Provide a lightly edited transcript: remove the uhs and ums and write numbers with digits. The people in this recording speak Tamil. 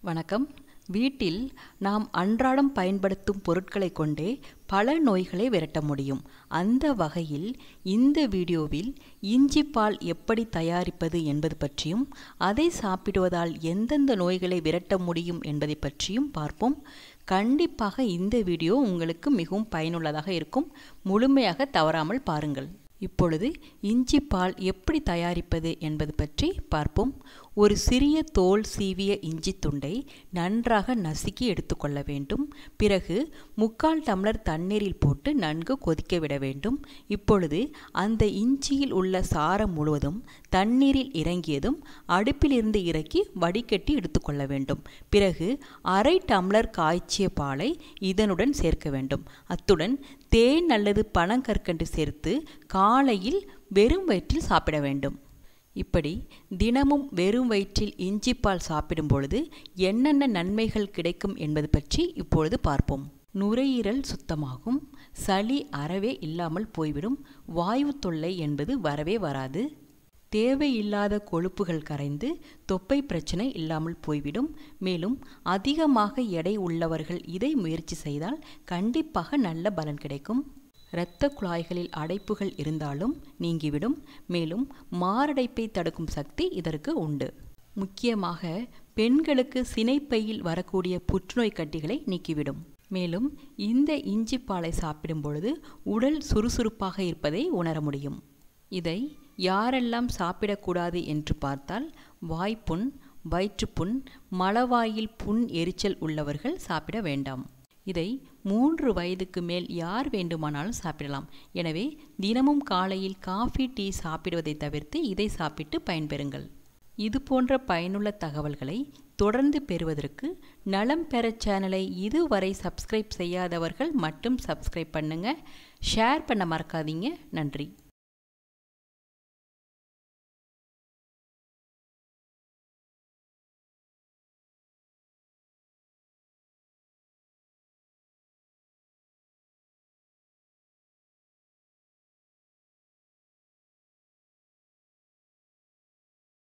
வணக்கம். வீட்டில் நாம் அன்றாடம் பயன்படுத்தும் பொருட்களை கொண்டே பல நோய்களை விரட்ட முடியும். அந்த வகையில் இந்த வீடியோவில் இஞ்சி பால் எப்படி தயாரிப்பது என்பது பற்றியும் அதை சாப்பிடுவதால் எந்தெந்த நோய்களை விரட்ட முடியும் என்பதை பற்றியும் பார்ப்போம். கண்டிப்பாக இந்த வீடியோ உங்களுக்கு மிகவும் பயனுள்ளதாக இருக்கும். முழுமையாக தவறாமல் பாருங்கள். இப்பொழுது இஞ்சி பால் எப்படி தயாரிப்பது என்பது பற்றி பார்ப்போம். ஒரு சிறிய தோல் சீவிய இஞ்சி துண்டை நன்றாக நசுக்கி எடுத்துக்கொள்ள வேண்டும். பிறகு 3/4 டம்ளர் தண்ணீரில் போட்டு நன்கு கொதிக்க விட வேண்டும். இப்பொழுது அந்த இஞ்சியில் உள்ள சாரம் முழுவதும் தண்ணீரில் இறங்கியதும் அடுப்பிலிருந்து இறக்கி வடிகட்டி எடுத்துக்கொள்ள வேண்டும். பிறகு 1/2 டம்ளர் காய்ச்சிய பாலை இதனுடன் சேர்க்க வேண்டும். அத்துடன் தேன் அல்லது பனங்கற்கண்டு சேர்த்து காலையில் வெறும் வயிற்றில் சாப்பிட வேண்டும். இப்படி தினமும் வெறும் வயிற்றில் இஞ்சி பால் சாப்பிடும் பொழுது என்னென்ன நன்மைகள் கிடைக்கும் என்பது பற்றி இப்பொழுது பார்ப்போம். நுரையீரல் சுத்தமாகும். சளி அறவே இல்லாமல் போய்விடும். வாயு தொல்லை என்பது வரவே வராது. தேவையில்லாத கொழுப்புகள் கரைந்து தொப்பை பிரச்சனை இல்லாமல் போய்விடும். மேலும் அதிகமாக எடை உள்ளவர்கள் இதை முயற்சி செய்தால் கண்டிப்பாக நல்ல பலன் கிடைக்கும். இரத்த குழாய்களில் அடைப்புகள் இருந்தாலும் நீங்கிவிடும். மேலும் மாரடைப்பை தடுக்கும் சக்தி இதற்கு உண்டு. முக்கியமாக பெண்களுக்கு சினைப்பையில் வரக்கூடிய புற்றுநோய் கட்டிகளை நீக்கிவிடும். மேலும் இந்த இஞ்சி பாலை சாப்பிடும் பொழுது உடல் சுறுசுறுப்பாக இருப்பதை உணர முடியும். இதை யாரெல்லாம் சாப்பிடக்கூடாது என்று பார்த்தால் வாய்ப்புண், வயிற்றுப்புண், மலவாயில் புண் எரிச்சல் உள்ளவர்கள் சாப்பிட வேண்டாம். இதை 3 வயதுக்கு மேல் யார் வேண்டுமானாலும் சாப்பிடலாம். எனவே தினமும் காலையில் காஃபி, டீ சாப்பிடுவதை தவிர்த்து இதை சாப்பிட்டு பயன்பெறுங்கள். இது போன்ற பயனுள்ள தகவல்களை தொடர்ந்து பெறுவதற்கு நலம் பெற சேனலை இதுவரை சப்ஸ்கிரைப் செய்யாதவர்கள் மட்டும் சப்ஸ்கிரைப் பண்ணுங்க. ஷேர் பண்ண மறக்காதீங்க. நன்றி.